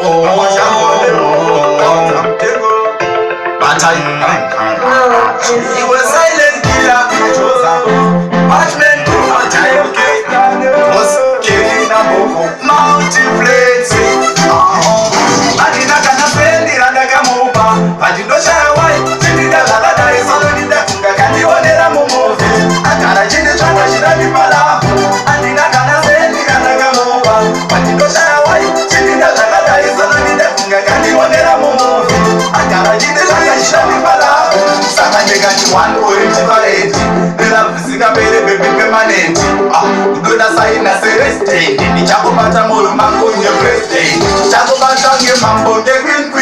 He was silent killer, watchmen do not was killing a book, multiplates. I did not spend it and I can move on. I did not shy away. Did that that is all in the can you want it? I'm moving. I got a genius, I should have been bad. I did not spend it and I can move on. I did not shy away. Did that that is all in the can you want it? I'm moving. I got a genius, I should have been bad. One different. The love is in a baby permanent. Good as I na celeste. Ni chako bata molo mango in your birthday. Chako bata nge mambo the green.